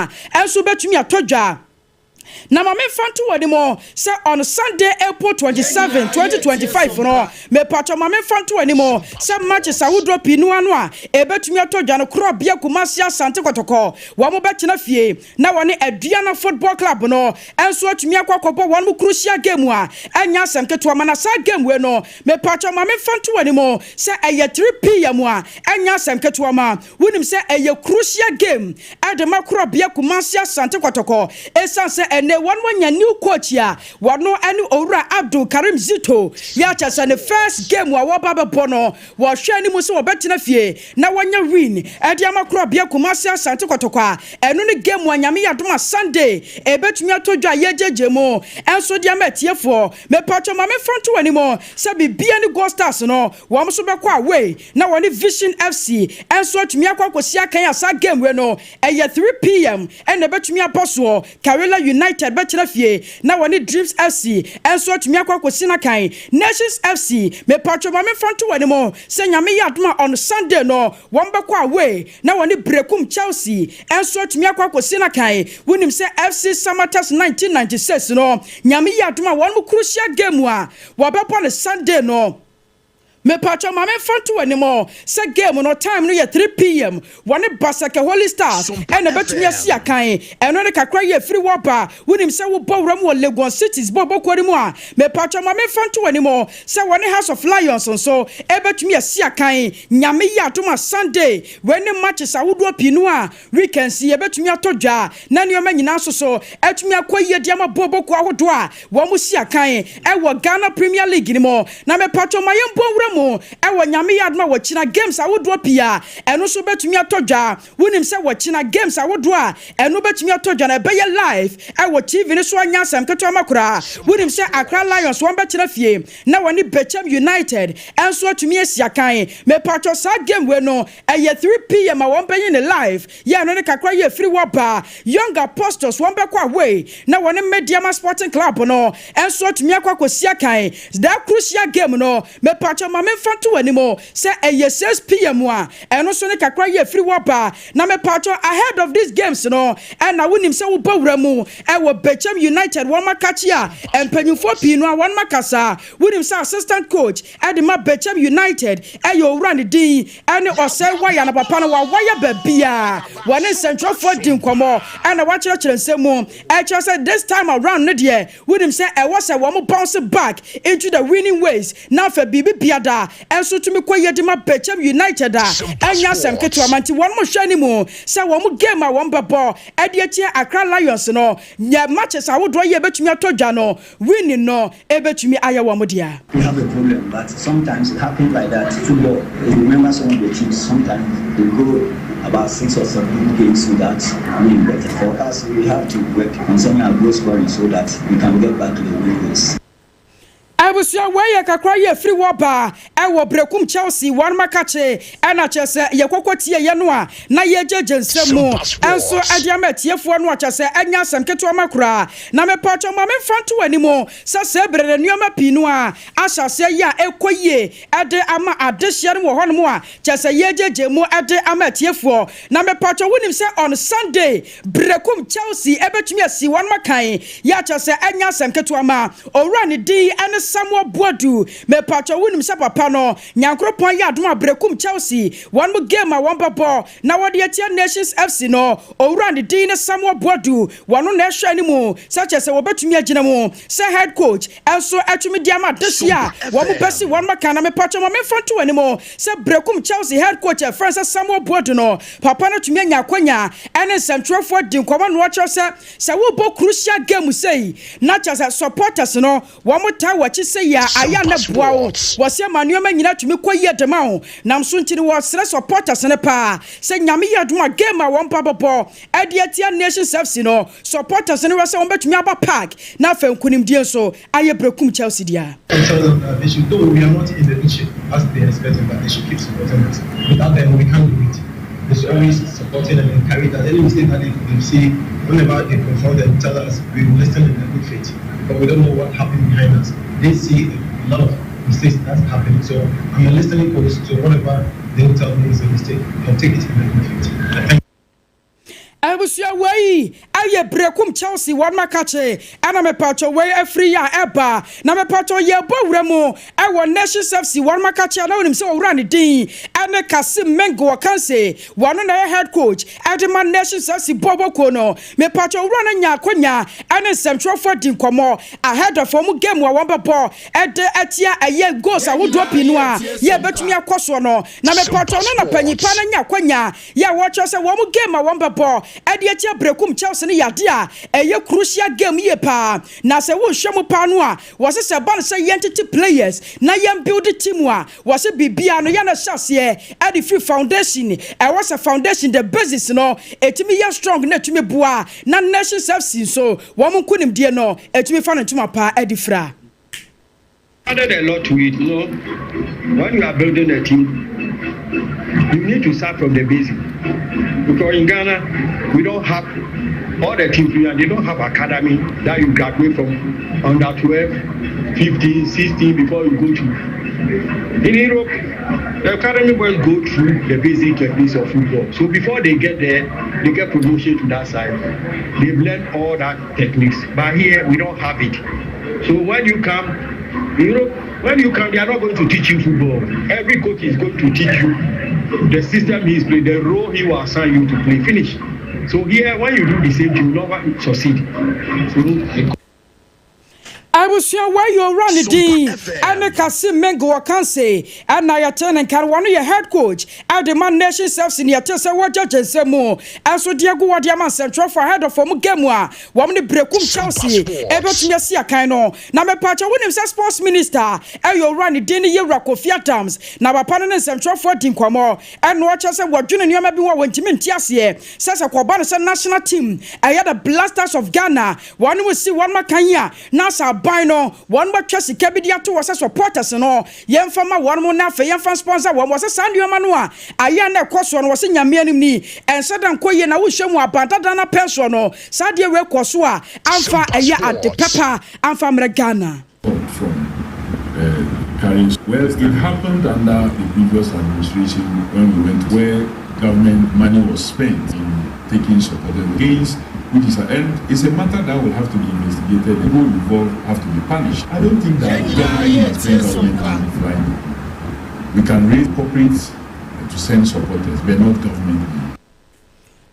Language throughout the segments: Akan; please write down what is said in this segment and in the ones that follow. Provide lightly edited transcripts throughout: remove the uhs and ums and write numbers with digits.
enso betumi atodwa na mama fanto wadi mo say on Sunday April 27 2025 no me pacho mama fanto wadi mo say match sawudro pinu anu a ebetumi atodwa no kro bia Kumasi Asante Kotoko wa mo betena fie na woni Aduana Football Club no enso atumi akwakobo won mo crucial game a anya semketo ma na sa game we no me pacho mama fanto wadi mo say eye 3 pm a anya semketo ma wonim say eye crucial game adema kro bia Kumasi Asante Kotoko esanse ene one new coach ya wano anu owura Abdul Karim Zito ya chasa ne first game wa wababa bono wa hwe ni muso obetina fie na wanya win edi amakro bia Kumasi Asante Kotoko enu ne game wa nyame yadoma Sunday ebetumi atodwa yejeje mo enso dia metiefo me pacho ma me front wani mo se bibia ni Gold Stars no wo mso bekọ away na woni Vision FC enso atumi akwakosi akan ya sa game we no eye 3 pm en ebetumi aposo Karela United betena fie na woni Dreams FC enso atumi akwakosi na kan Nations FC me pacho ma me front wani mo se nyame yadoma on Sunday no wo mbekọ away na woni Brekum Chelsea enso atumi akwakosi na kan wonim se FC Samatas 1996 no nyame yadoma won mu crucial game a wo bepo ne Sunday no me pacho mama fanto animo se game no time no ye 3 pm woni Basake Holy Stars ene betumi asia kan eno ne kakra ye free wapa wonim se wo bowram wo Lagos Cities bobo kwari mu a me pacho mama fanto animo se woni House of Lions so e betumi asia kan nyame ya atoma Sunday when matches awodo pinu a weekend si e betumi atodwa na ne oma nyina so etumi akoye diama bobo kwa ahodo a wo mu sia kan e wo Ghana Premier League ni mo na me pacho mayembo ewo nyame yadma wachina games awodo pia eno so betumi atodwa wonim se wachina games awodo a eno betumi atodwa na beye live ewo TV ni so anya sam keto amakura wonim se Accra Lions won betena fie na woni Bechem United enso atumi asia kan me patcho sa game we no eye 3 pm a won beye ni live ye no ne kakra ye free waba Young Apostles won bekwa away na woni Mediama Sporting Club no enso atumi akwakosia kan that crucial game no me patcho ma me fanto animo say eye 6 pm a eno so ne kakra ye free waba na me patcho ahead of these games no and na wonim se wo bawura mu e wo Bechem United won makachi a empanyufo pinu a won makasa wonim se assistant coach Edema Bechem United e yo wura ne din ene osai waya na papa no wa waya babia wone central for din komo and wa chire nsemu e chire say this time around ne de wonim se e was wo mo bounce back into the winning ways na fa bibi biada enso tumi koye Edema Bechem United a anya sem keto amanti won mo hwani mu se wo mo game a won bebo e de tie Accra Lions no nya matches awodo ye betumi atodwa no winning no e betumi aye wo mo dia. We have a problem, but sometimes it happens like that. Football, you remember some of the teams, sometimes they go about 6 or 7 games without winning. But for us, we have to work on some of our goal scoring so that we can get back to the winning ways. Abusia weye kakra ye free waba ewo Brekum Chelsea wan makache ena chese ye kokotie ye no a na ye jejensemu enso adiama tiefo no a chese enya semketo amakura na me pacho ma me fanto animo se sebrere nuoma pinu a asase ya ekoye ede ama adehye no ho no a chese ye jejemu ede ama tiefo na me pacho wonim se on Sunday Brekum Chelsea ebetumi asi wan makan ya chese enya semketo ama owura ne di ene Samuel Boadu me pacho wonim se papa no nyankropon ya adoma Brekum Chelsea one more game a one babo na wode atia Nations FC no owura ne din Samuel Boadu wano na ehwa ni mu such as wobetumi agina mu se head coach enso atumi diama desia wo mo besi one maka na me pacho mo me fanto ani mu se Brekum Chelsea head coach Francis Samuel Boadu no papa no tumi anya kwanya ene central for din kwama no cho se wo bo crucial game sei na cha supporters no wo mo ta wachi se ya aya na boa wo se manuoma nyina tumi koye dema ho nam so ntini wo sere supporters ne pa se nyame yadoma game a won papopo ade atia Nations FC no supporters ne wose won betumi aba park na fa nkunim die so aye Brekum Chelsea dia. They should do, we are not in the leadership as they expect, but they should keep supporting us. Without them, we can't do it. They should always support them and encourage that any mistake that they see, whenever they confront them, tell us we will listen in a good faith. But we don't know what happened behind us. They see a lot of mistakes that's happening. So I'm a listening coach, so whatever they tell me is a mistake, I'll take it in a good faith. Abusia way aye brekum Chelsea one makache ana me pacho way free ya eba na me pacho ye bowremu e won nation FC one makache na wonim se owura ne din ene Kasim Mengo kanse wano na head coach Edema Nation FC Bobo Kono me pacho owura na nya akonya ene Central din komo ahead of mu game wa won bebo ede atia aye goals awodo pinu a ye betumi akoso no na me pacho no na panyipa na nya akonya ye watch se wo mu game a won bebo ede atia brekum Chelsea ne yade a eye crucial game ye pa na se wo hwemu pa no a wo se ban se entity players na yem build team a wo se bibia no ya na hyase at the free foundation was a foundation the basis no etimi ya strong na etimi boa na nation FC so wo mun kunim die no etimi fa no ntuma pa edifra added a lot to it, you know. When you are building a team, you need to start from the basic. Because in Ghana, we don't have all the teams here, they don't have academy that you graduate from under 12, 15, 16 before you go to. In Europe, the academy boys go through the basic techniques of football. So before they get there, they get promotion to that side. They've learned all that techniques. But here, we don't have it. So when you come, Europe, when you come, they are not going to teach you football. Every coach is going to teach you the system he's playing, the role he will assign you to play. Finish. So here, when you do the same, you will never succeed. So, I was sure why you run the D. And Kasim Mengo Kanse, and I attend and can one of your head coach. I demand nation selves in your Tessa what judges say more. And so Diego Diamond Central for head of Gamua, woman the Brekum Chelsea, ever to your Sia Kano. Now, my patch, when him sports minister, and you run the dinner year rock of Fiatams. Now, my partner Central for Dinquamo, and watch us and what Junior maybe when Timin Tiasie says a Quabanas national team. I had a blasters of Ghana. One will see one Makanya, Nasa. Bino one more Chelsea Kebidia to was a supporters and all. Young farmer one more now for young fan sponsor one was a Sandio Manua. Ayana Koswan was in Yamiani and Sadan Koye na Ushamu Dana Personal Sadia Kosua Alpha Aya at the Pepper and from Ghana. Well, it happened under the previous administration when we went where government money was spent in taking supported gains. Which is it's a matter that will have to be investigated. People involved have to be punished. I don't think that government can define. We can raise corporates to send supporters, but not government.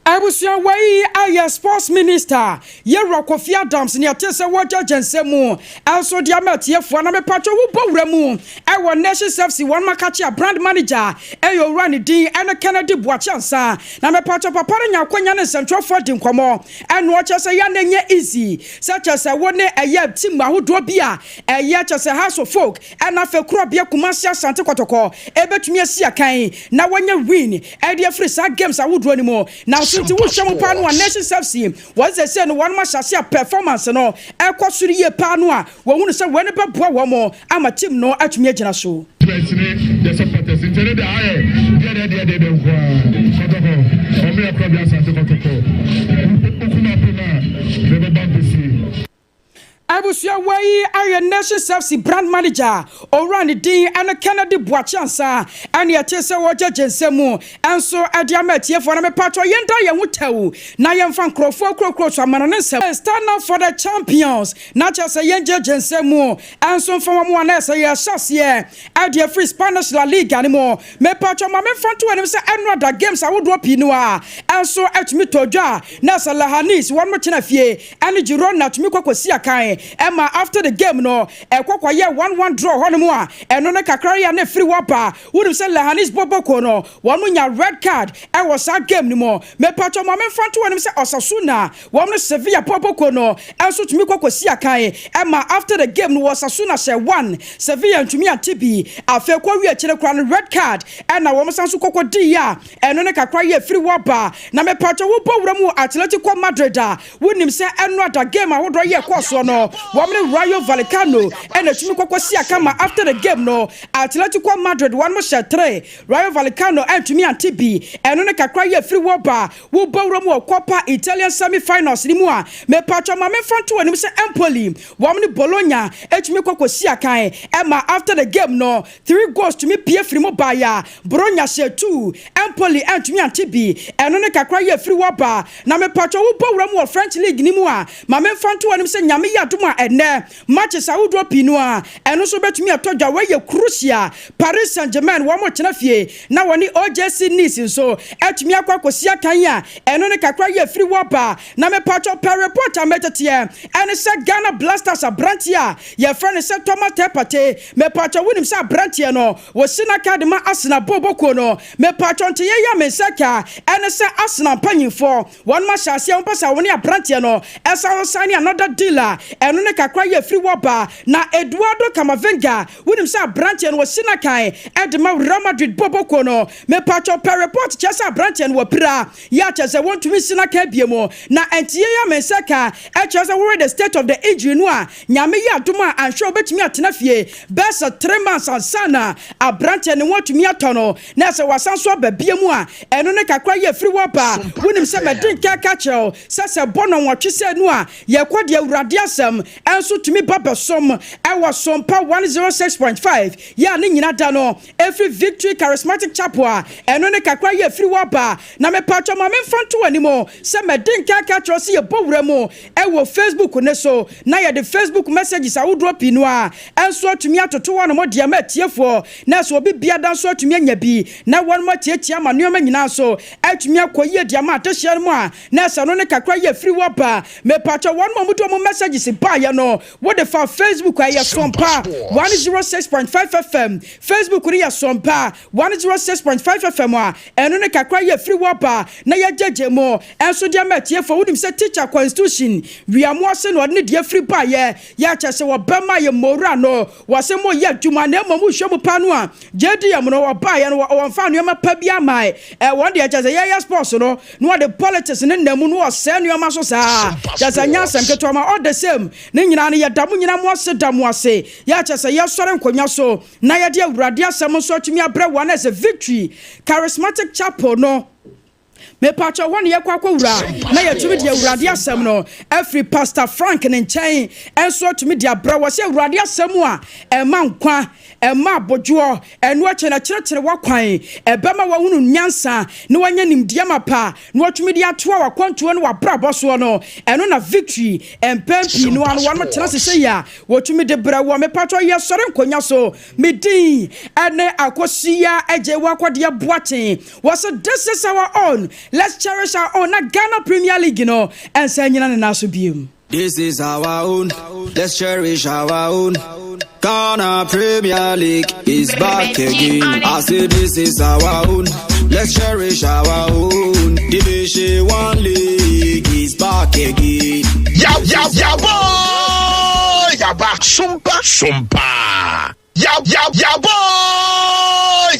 I was your way, I sports minister. Ye rock of Fiadams near Tessa Water Jensemu. Also, dear Mattia, for a patch of Bowremu. Our nation FC one Makacha brand manager. Ayo Rani D and a Kennedy Boachansa. Now, a patch of Papania Quayan Central Fortin Como. And watch us a Yandanya easy. Such as a one a year Timba who drobia. A yet as a house of folk. And after Krobia Kumasia Santa Kotoko. Ebet me a Siakai. Now, when you win, Edia Free Sag games I would run more. Now, since we show up on nation FC, was they said one must see performance and all. I quite should ye panua. We want to say when about one more. I'm a team no at me show. The supporters in the I was your way, I nation FC brand manager, or Randy D and a Kennedy Boachansa, and your Tessa Water Jensemu, and so at Yamet here for a patro Yenda would tell. Nayan fan Crofo Crocos and Mananessa stand up for the champions, not just a Yenja Jensemu, and so from one else a year chassier, at your free Spanish La Liga anymore. Me patro Mamma fan to and say another games I would drop in noir, and so at Mitoja, Nasa Lahanis, one more Chinafie, and the Girona to Miko Siakai. Emma after the game no kwakwa ye 1-1 draw honomo eno na kakra ya na free wapa wonu se Lahanis Boboko no wonu nya red card e was that game ni mo me pacho mo me fanto wonu se Osasuna wonu Sevilla Boboko no enso tumi kwakwasi akan Emma after the game no Osasuna she 1 Sevilla ntumi antibi afa kwa wi akire kwa no red card and na wo sanso kokodi ya eno na kakra ye free wapa na me pacho wo bowura mu Atletico Madrid a wonim se eno that game a wo do ye koso no wamne Rayo Vallecano and a chimi kwasi akama after the game no Atletico Madrid one more share 3 Rayo Vallecano and to me and TB and on a kakra ye free waba wo bawro Copa Italian semi-finals ni mu a me patcho ma me fanto ani se Empoli wamne Bologna e chimi kwasi akan Emma after the game no 3 goals to me pie free mo baya Bologna share 2 Empoli and to me and TB and on a kakra ye free waba na me patcho wo bawro French league ni mu a ma me fanto ani se nyame ya duma ene matches a wodro pinu a eno so betumi atodwa we ye crucial Paris Saint-Germain wo mo tena fie na woni OJC Nice so etumi akwakosi akan a eno ne kakra ye free waba na me patcho per report ametete ene se Ghana Blasters abrantia ye friend se Thomas Tepate me patcho wonim se abrantia no wo sina card ma Arsenal boboko no me patcho nte ye ya me seka ene se Arsenal panyinfo one ma shase on pasa woni abrantia no esa sign another dealer eno ne kakra ye free waba na Eduardo Camavinga wonim se abrantia no wo sina kan edema Real Madrid boboko no me patcho per report chesa abrantia no pra ya chese want to be sina kan biemo na entie ya me seka e chese we the state of the injury no a nyame ya duma ansho betimi atena fie best 3 months ansana abrantia ne want to me atono na se wasanso babiemu a eno ne kakra ye free waba wonim se medin kaka cheo se bono nwotwese no a ye kwade awurade asem enso tumi babesom e was Sompa 106.5 ya ne nyina da no every Victory Charismatic Chapel a eno ne kakra ye free waba na me patcho ma me mfanto animo se medin kaka cheo se ye bowura mu e wo Facebook ne so na ye the Facebook messages a wo drop inu a enso tumi atoto wono mo dia ma tiefo na so obi bia dan so tumi anya bi na won mo tietia ma no ma nyina so atumi akoye dia ma atehia mu a na se no ne kakra ye free waba me patcho won mo muto mo messages ba ye no wo the for Facebook a ye Sompa 106.5 FM Facebook ri ye Sompa 106.5 FM a eno ne kakra ye free waba na ye jeje mo enso dia ma tiefo wonim se teacher constitution we are more se no ne dia free ba ye ya chese wo bema ye mora no wo se mo ye dwuma na mo hwemu pa no a JDM no wo ba ye no wo mfa no ma pa bia mai won de chese ye sports no no the politics ne namu no wo se no ma so sa chese nya sem keto ma all the same ne nyina ne ye damu nyina mo se damu ase ya chese ye sore nkonya so na ye de awurade asem so tumi abre one as a Victory Charismatic Chapel no me patcho won ye kwakwa na ye tumi de awurade asem no every Pastor Frank ne nchen enso tumi de abra wo se awurade asem a ema nkwa ema bojo enu ache na kirekire wakwan ebema wa hunu nyansa ne wanya nimdia mapa ne watumi de atoa wakwantuo ne wabra boso no eno na Victory empempi no anu wan tena sese ya watumi de bra wo me patcho ye sore nkonya so medin ene Akosua Agyeiwaa Kodie boaten was this is our own. Let's cherish our own Ghana Premier League, no, and say nyina na naso biem. This is our own. Let's cherish our own. Ghana Premier League is back again. I say this is our own. Let's cherish our own. Division 1 League is back again. Ya boy! Ya back Sompa. Ya boy!